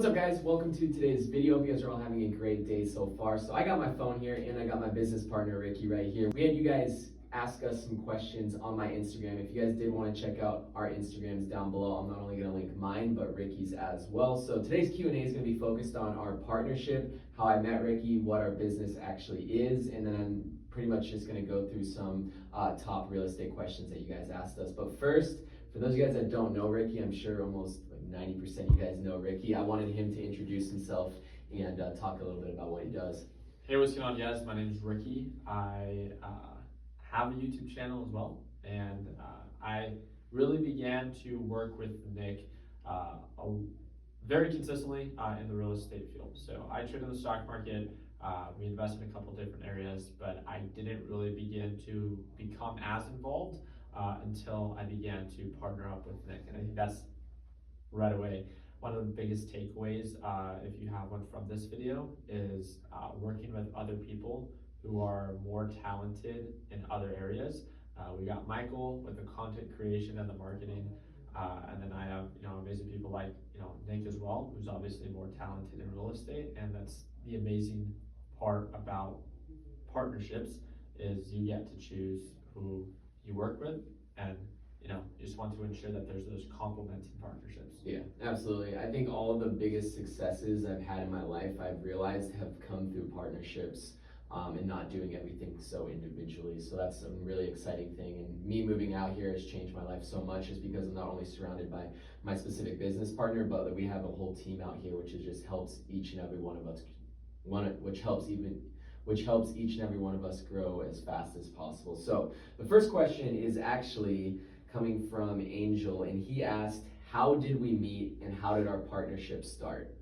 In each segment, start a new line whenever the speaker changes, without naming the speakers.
What's up, guys? Welcome to today's video. Hope you guys are all having a great day so far. So I got my phone here and I got my business partner Ricky right here. We had you guys ask us some questions on my Instagram. If you guys did want to check out our Instagrams down below, I'm not only going to link mine but Ricky's as well. So today's Q&A is going to be focused on our partnership, how I met Ricky, what our business actually is, and then I'm pretty much just going to go through some top real estate questions that you guys asked us. But first, for those of you guys that don't know Ricky, I'm sure almost 90% of you guys know Ricky. I wanted him to introduce himself and talk a little bit about what he does.
Hey, what's going on, guys? My name is Ricky. I have a YouTube channel as well, and I really began to work with Nick very consistently in the real estate field. So I trade in the stock market. We invest in a couple different areas, but I didn't really begin to become as involved until I began to partner up with Nick, and I think that's right away one of the biggest takeaways, if you have one from this video, is working with other people who are more talented in other areas. We got Michael with the content creation and the marketing, and then I have amazing people like Nick as well, who's obviously more talented in real estate. And that's the amazing part about partnerships, is you get to choose who you work with, and you just want to ensure that there's those complementing partnerships.
Yeah, absolutely. I think all of the biggest successes I've had in my life, I've realized, have come through partnerships and not doing everything so individually. So that's a really exciting thing. And me moving out here has changed my life so much, just because I'm not only surrounded by my specific business partner, but that we have a whole team out here, which just helps each and every one of us, which helps each and every one of us grow as fast as possible. So the first question is actually coming from Angel, and he asked, how did we meet and how did our partnership start?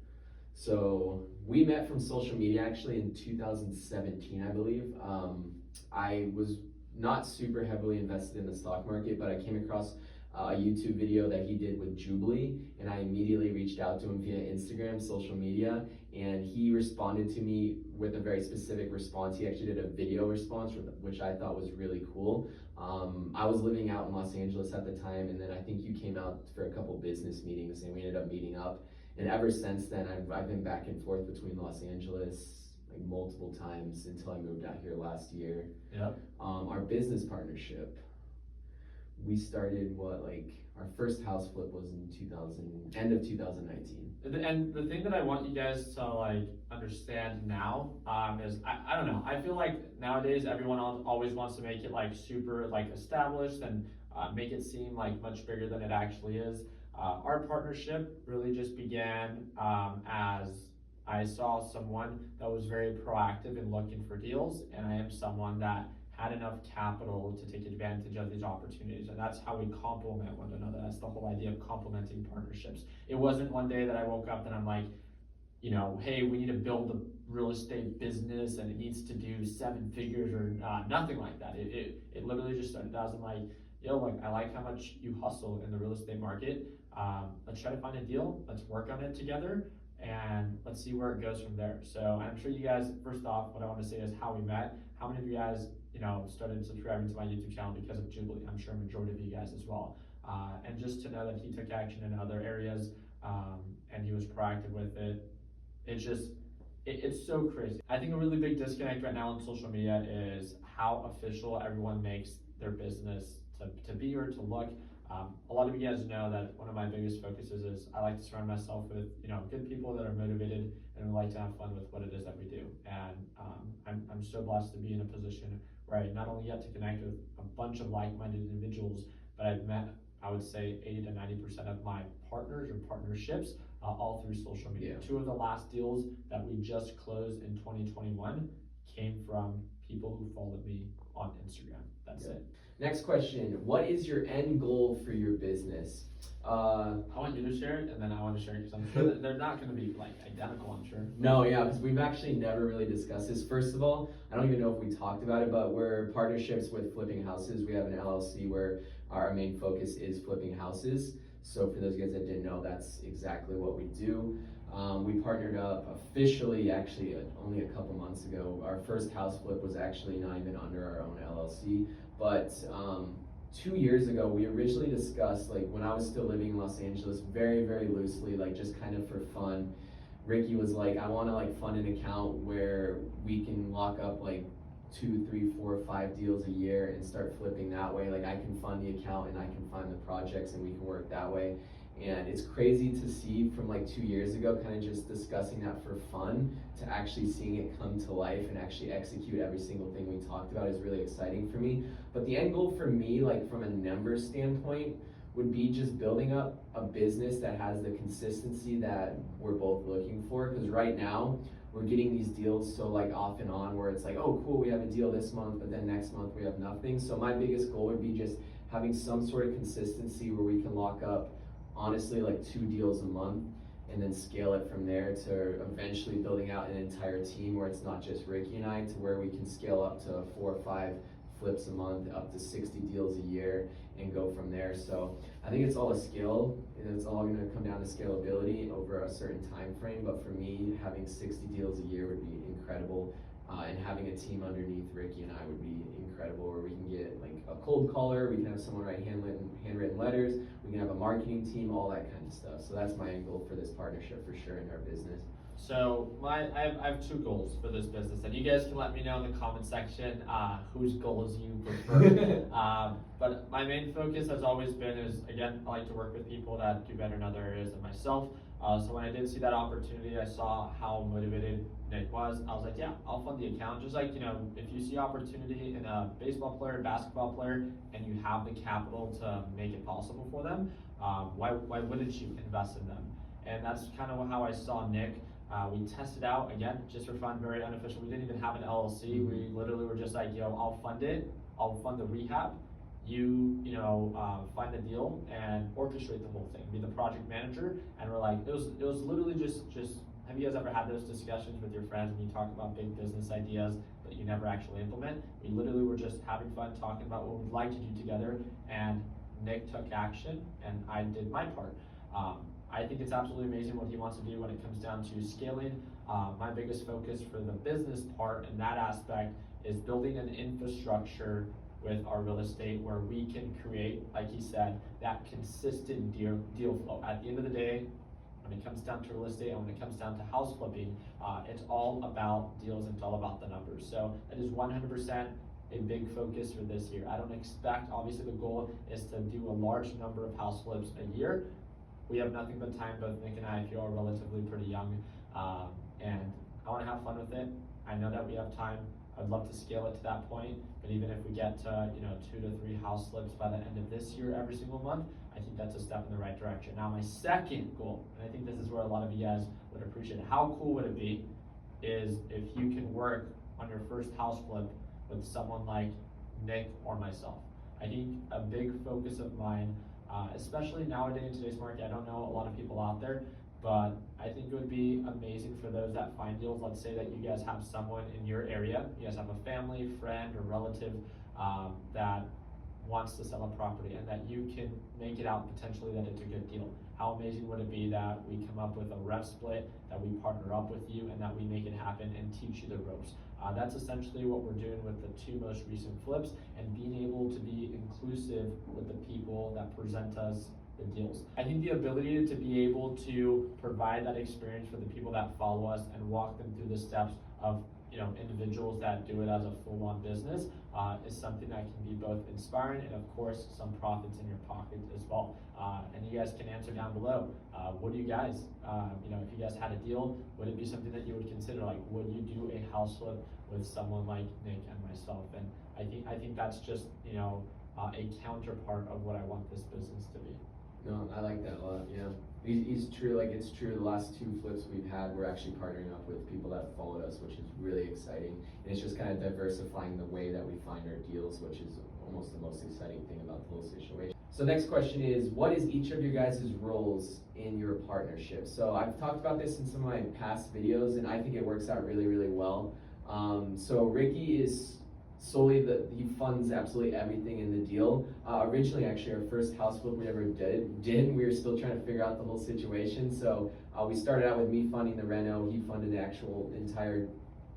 So we met from social media actually in 2017, I believe. I was not super heavily invested in the stock market, but I came across a YouTube video that he did with Jubilee, and I immediately reached out to him via Instagram, social media, and he responded to me with a very specific response. He actually did a video response, which I thought was really cool. I was living out in Los Angeles at the time, and then I think you came out for a couple business meetings, and we ended up meeting up. And ever since then, I've been back and forth between Los Angeles like multiple times until I moved out here last year.
Yep.
Our business partnership, we started our first house flip was in end of 2019.
And the thing that I want you guys to understand now is I don't know. I feel like nowadays everyone always wants to make it super established and make it seem much bigger than it actually is. Our partnership really just began as I saw someone that was very proactive in looking for deals, and I am someone that had enough capital to take advantage of these opportunities, and that's how we complement one another. That's the whole idea of complementing partnerships. It wasn't one day that I woke up and I'm like, hey, we need to build a real estate business and it needs to do 7 figures or nothing like that. It literally just started as I'm like, I like how much you hustle in the real estate market. Let's try to find a deal. Let's work on it together, and let's see where it goes from there. So I'm sure you guys, first off, what I want to say is how we met. How many of you guys started subscribing to my YouTube channel because of Jubilee? I'm sure a majority of you guys as well. And just to know that he took action in other areas and he was proactive with it, it's so crazy. I think a really big disconnect right now on social media is how official everyone makes their business to be or to look. A lot of you guys know that one of my biggest focuses is I like to surround myself with good people that are motivated and like to have fun with what it is that we do. And I'm so blessed to be in a position where I not only get to connect with a bunch of like-minded individuals, but I've met, I would say, 80 to 90% of my partners or partnerships all through social media. Yeah. 2 of the last deals that we just closed in 2021 came from people who followed me on Instagram. That's it.
Next question, what is your end goal for your business?
I want you to share it, and then I want to share it because I'm sure that they're not going to be identical, I'm sure.
No, yeah, because we've actually never really discussed this. First of all, I don't even know if we talked about it, but we're partnerships with flipping houses. We have an LLC where our main focus is flipping houses. So for those guys that didn't know, that's exactly what we do. We partnered up officially actually only a couple months ago. Our first house flip was actually not even under our own LLC, but 2 years ago, we originally discussed, when I was still living in Los Angeles, very, very loosely, just kind of for fun. Ricky was like, I want to like fund an account where we can lock up like 2, 3, 4, 5 deals a year and start flipping that way. Like I can fund the account and I can fund the projects and we can work that way. And it's crazy to see from like 2 years ago, kind of just discussing that for fun, to actually seeing it come to life and actually execute every single thing we talked about is really exciting for me. But the end goal for me, like from a numbers standpoint, would be just building up a business that has the consistency that we're both looking for. Because right now, we're getting these deals so like off and on where it's like, oh cool, we have a deal this month, but then next month we have nothing. So my biggest goal would be just having some sort of consistency where we can lock up honestly like 2 deals a month and then scale it from there to eventually building out an entire team where it's not just Ricky and I, to where we can scale up to 4 or 5 flips a month, up to 60 deals a year, and go from there. So I think it's all a skill, and it's all gonna come down to scalability over a certain time frame. But for me, having 60 deals a year would be incredible. And having a team underneath Ricky and I would be incredible, where we can get like a cold caller, we can have someone write handwritten letters, we can have a marketing team, all that kind of stuff. So that's my end goal for this partnership for sure in our business.
So I have 2 goals for this business, and you guys can let me know in the comment section whose goals you prefer. But my main focus has always been is, again, I like to work with people that do better in other areas than myself. So when I did see that opportunity, I saw how motivated Nick was. I was like, yeah, I'll fund the account. Just like, if you see opportunity in a baseball player, basketball player, and you have the capital to make it possible for them, why wouldn't you invest in them? And that's kind of how I saw Nick. We tested out, again, just for fun, very unofficial. We didn't even have an LLC. We literally were just like, yo, I'll fund it. I'll fund the rehab. You find the deal and orchestrate the whole thing. Be the project manager. And we're like, it was literally just. Have you guys ever had those discussions with your friends when you talk about big business ideas that you never actually implement? We literally were just having fun talking about what we'd like to do together, and Nick took action and I did my part. I think it's absolutely amazing what he wants to do when it comes down to scaling. My biggest focus for the business part in that aspect is building an infrastructure with our real estate where we can create, like he said, that consistent deal flow. At the end of the day, when it comes down to real estate and when it comes down to house flipping, it's all about deals and it's all about the numbers. So that is 100% a big focus for this year. I don't expect, obviously the goal is to do a large number of house flips a year. We have nothing but time, both Nick and I feel are relatively pretty young, and I want to have fun with it. I know that we have time. I'd love to scale it to that point, but even if we get to 2 to 3 house flips by the end of this year every single month, I think that's a step in the right direction. Now my second goal, and I think this is where a lot of you guys would appreciate it, how cool would it be is if you can work on your first house flip with someone like Nick or myself. I think a big focus of mine, especially nowadays in today's market, I don't know a lot of people out there, but I think it would be amazing for those that find deals. Let's say that you guys have someone in your area, you guys have a family, friend, or relative that wants to sell a property and that you can make it out potentially that it's a good deal. How amazing would it be that we come up with a rev split, that we partner up with you, and that we make it happen and teach you the ropes. That's essentially what we're doing with the 2 most recent flips, and being able to be inclusive with the people that present us the deals. I think the ability to be able to provide that experience for the people that follow us and walk them through the steps of individuals that do it as a full-on business is something that can be both inspiring and of course some profits in your pocket as well. And you guys can answer down below. What do you guys, if you guys had a deal, would it be something that you would consider? Like, would you do a house flip with someone like Nick and myself? And I think that's just a counterpart of what I want this business to be.
No, I like that a lot, yeah. It's true, it's true, the last 2 flips we've had, we're actually partnering up with people that followed us, which is really exciting. And it's just kind of diversifying the way that we find our deals, which is almost the most exciting thing about the whole situation. So next question is, what is each of your guys' roles in your partnership? So I've talked about this in some of my past videos, and I think it works out really, really well. So Ricky is solely he funds absolutely everything in the deal. Originally, actually, our first house flip we ever did, we were still trying to figure out the whole situation. So we started out with me funding the reno, he funded the actual entire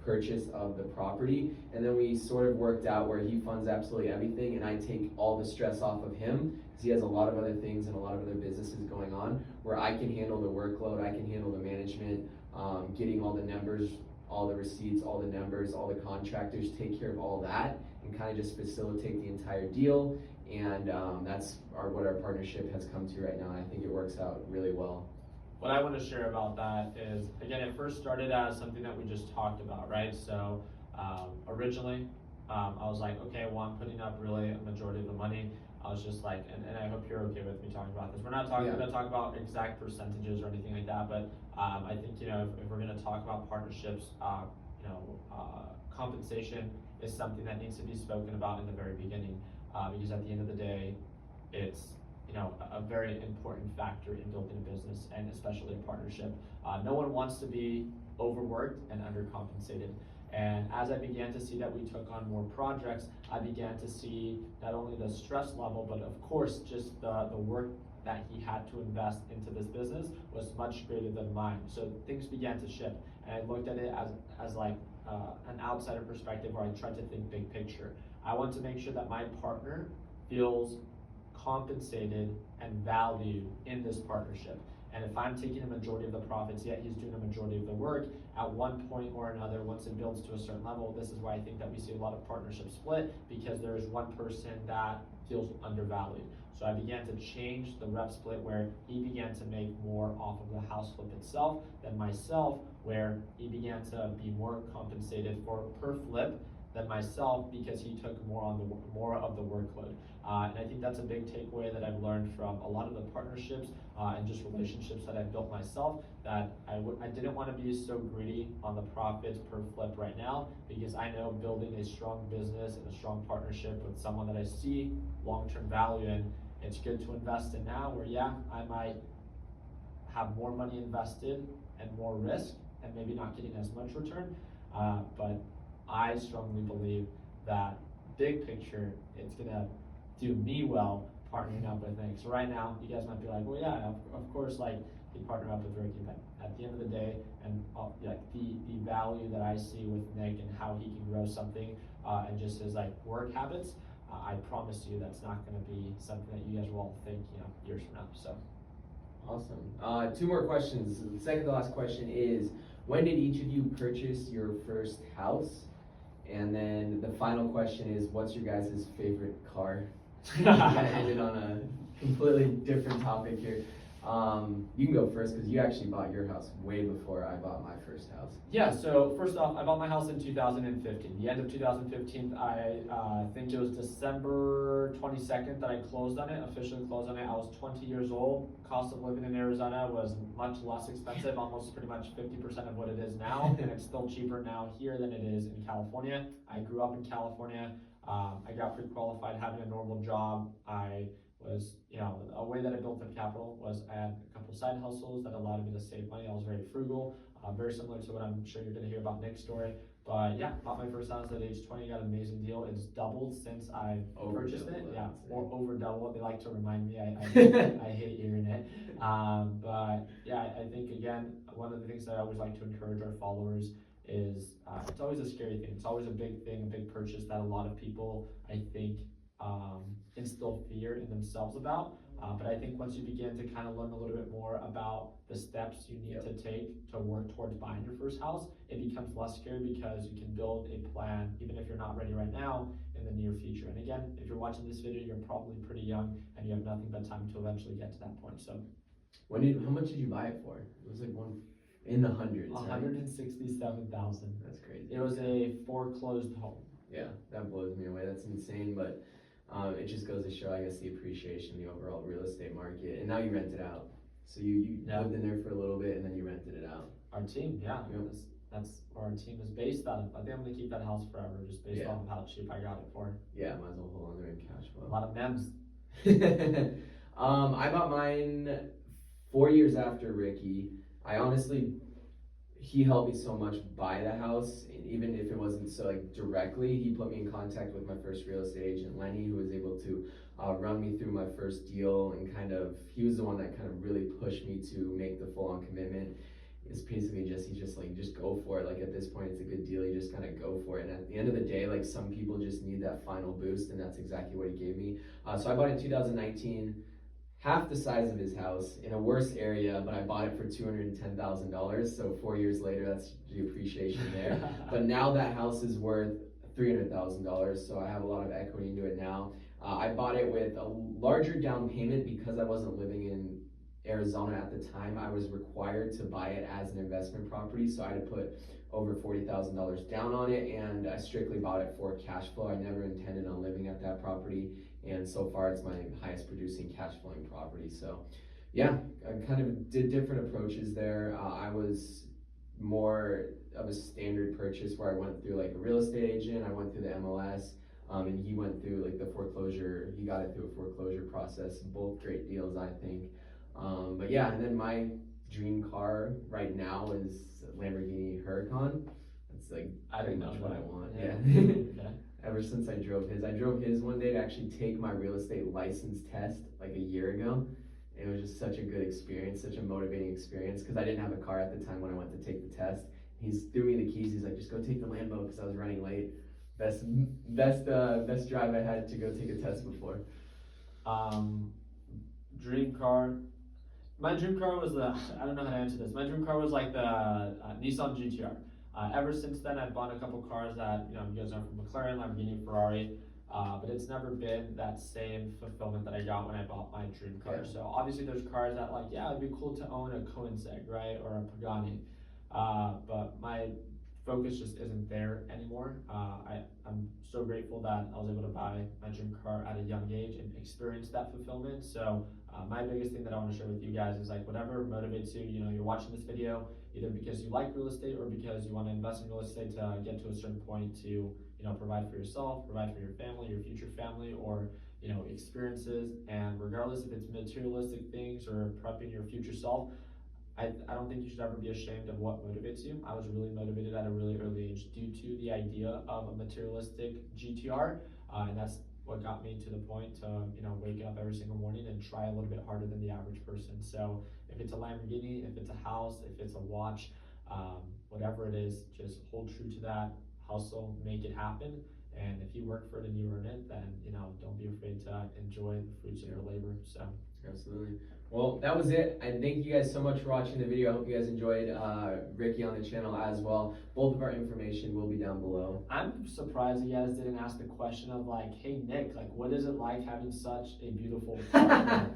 purchase of the property, and then we sort of worked out where he funds absolutely everything and I take all the stress off of him, because he has a lot of other things and a lot of other businesses going on, where I can handle the workload, I can handle the management, getting all the numbers, all the receipts, all the numbers, all the contractors, take care of all that, and kind of just facilitate the entire deal. And that's what our partnership has come to right now. And I think it works out really well.
What I want to share about that is, again, it first started as something that we just talked about, right? So originally, I was like, okay, well, I'm putting up really a majority of the money. I was just like, and I hope you're okay with me talking about this. We're not talking, going to talk about exact percentages or anything like that, but I think, you know, if we're going to talk about partnerships, compensation is something that needs to be spoken about in the very beginning, because at the end of the day, it's, you know, a very important factor in building a business, and especially a partnership. No one wants to be overworked and undercompensated. And as I began to see that we took on more projects, I began to see not only the stress level, but of course, just the work that he had to invest into this business was much greater than mine. So things began to shift. And I looked at it as like an outsider perspective, where I tried to think big picture. I want to make sure that my partner feels compensated and valued in this partnership. And if I'm taking a majority of the profits, yet he's doing a majority of the work, at one point or another, once it builds to a certain level, this is why I think that we see a lot of partnerships split, because there is one person that feels undervalued. So I began to change the rep split, where he began to make more off of the house flip itself than myself, where he began to be more compensated for per flip than myself, because he took more of the workload. And I think that's a big takeaway that I've learned from a lot of the partnerships and just relationships that I've built myself, that I didn't want to be so greedy on the profits per flip right now, because I know building a strong business and a strong partnership with someone that I see long-term value in, it's good to invest in now, where yeah, I might have more money invested and more risk and maybe not getting as much return, but I strongly believe that big picture, it's gonna do me well partnering up with Nick. So right now, you guys might be like, well, yeah, of course, like, you partner up with Ricky, but at the end of the day, and like the value that I see with Nick and how he can grow something, and just his like work habits, I promise you that's not gonna be something that you guys will all think, you know, years from now. So.
Awesome. 2 more questions. The second to last question is, when did each of you purchase your first house? And then the final question is, what's your guys' favorite car? Kind of ended on a completely different topic here. You can go first, because you actually bought your house way before I bought my first house.
Yeah, so first off, I bought my house in 2015. The end of 2015, I think it was December 22nd that I closed on it, officially closed on it. I was 20 years old. Cost of living in Arizona was much less expensive, almost pretty much 50% of what it is now, and it's still cheaper now here than it is in California. I grew up in California. I got pre-qualified having a normal job. I was, you know, a way that I built up capital was I had a couple side hustles that allowed me to save money. I was very frugal, very similar to what I'm sure you're going to hear about Nick's story. But yeah, bought my first house at age 20, got an amazing deal. It's doubled since I purchased it. Yeah, or over double. They like to remind me. I hate hearing it. But yeah, I think again, one of the things that I always like to encourage our followers is it's always a scary thing. It's always a big thing, a big purchase that a lot of people, I think, instill fear in themselves about. But I think once you begin to kind of learn a little bit more about the steps you need to take to work towards buying your first house, it becomes less scary, because you can build a plan, even if you're not ready right now, in the near future. And again, if you're watching this video, you're probably pretty young and you have nothing but time to eventually get to that point. So,
how much did you buy it for? It was like one in the hundreds.
$167,000.
That's crazy.
It was a foreclosed home.
Yeah, that blows me away. That's insane, but it just goes to show, I guess, the appreciation, the overall real estate market. And now you rent it out. So you lived in there for a little bit, and then you rented it out.
Our team, that's where our team is based on. I think I'm gonna keep that house forever, just based off of how cheap I got it for.
Yeah, might as well hold on to it in cash flow.
A lot of memes.
I bought mine 4 years after Ricky. I honestly, he helped me so much buy the house, even if it wasn't so like directly. He put me in contact with my first real estate agent, Lenny, who was able to run me through my first deal, and he was the one that kind of really pushed me to make the full-on commitment. It's basically he's just like, just go for it. Like, at this point, it's a good deal. You just kind of go for it. And at the end of the day, like, some people just need that final boost, and that's exactly what he gave me. So I bought in 2019. half the size of his house in a worse area, but I bought it for $210,000. So 4 years later, that's the appreciation there. But now that house is worth $300,000, so I have a lot of equity into it now. I bought it with a larger down payment because I wasn't living in Arizona at the time. I was required to buy it as an investment property, so I had to put over $40,000 down on it, and I strictly bought it for cash flow. I never intended on living at that property, and so far it's my highest producing cash flowing property. So yeah, I kind of did different approaches there. I was more of a standard purchase where I went through like a real estate agent, I went through the MLS, and he went through like the foreclosure, he got it through a foreclosure process. Both great deals, I think. But yeah, and then my dream car right now is Lamborghini Huracan. It's like pretty much what I want. Yeah.
Yeah.
Ever since I drove his one day to actually take my real estate license test like a year ago. It was just such a good experience, such a motivating experience, because I didn't have a car at the time when I went to take the test. He threw me the keys. He's like, just go take the Lambo, because I was running late. Best drive I had to go take a test before.
Dream car. My dream car was I don't know how to answer this. My dream car was like the Nissan GTR. Ever since then, I've bought a couple cars that, you guys know, from McLaren, Lamborghini, Ferrari, but it's never been that same fulfillment that I got when I bought my dream car.
Yeah.
So obviously there's cars that like, yeah, it'd be cool to own a Koenigsegg, right, or a Pagani, but my focus just isn't there anymore. I'm so grateful that I was able to buy my dream car at a young age and experience that fulfillment. So my biggest thing that I want to share with you guys is like whatever motivates you. You're watching this video either because you like real estate or because you want to invest in real estate to get to a certain point to provide for yourself, provide for your family, your future family, or experiences. And regardless if it's materialistic things or prepping your future self, I don't think you should ever be ashamed of what motivates you. I was really motivated at a really early age due to the idea of a materialistic GTR, and that's what got me to the point to waking up every single morning and try a little bit harder than the average person. So if it's a Lamborghini, if it's a house, if it's a watch, whatever it is, just hold true to that, hustle, make it happen. And if you work for it and you earn it, then don't be afraid to enjoy the fruits of your labor. So
absolutely. Well, that was it. I thank you guys so much for watching the video. I hope you guys enjoyed Ricky on the channel as well. Both of our information will be down below.
I'm surprised you guys didn't ask the question of like, hey Nick, like what is it like having such a beautiful partner?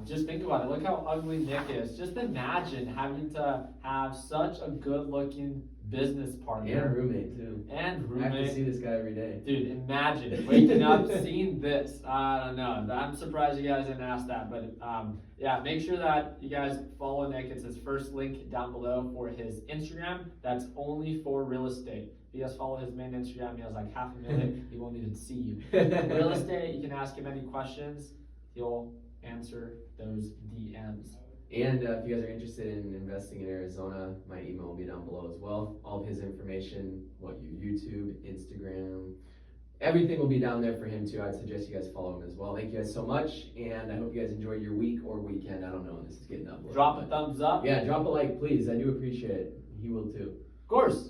Just think about it. Look how ugly Nick is. Just imagine having to have such a good-looking business partner.
And roommate too.
And roommate.
I have to see this guy every day.
Dude, imagine waking up seeing this. I don't know. I'm surprised you guys didn't ask that. But yeah, make sure that you guys follow Nick. It's his first link down below for his Instagram. That's only for real estate. If you guys follow his main Instagram, he has like 500,000. He won't even see you. Real estate, you can ask him any questions. He'll answer those DMs.
And if you guys are interested in investing in Arizona, my email will be down below as well. All of his information, YouTube, Instagram, everything will be down there for him too. I'd suggest you guys follow him as well. Thank you guys so much, and I hope you guys enjoyed your week or weekend. I don't know when this is getting uploaded.
Drop a thumbs up.
Yeah, drop a like, please. I do appreciate it. He will too.
Of course.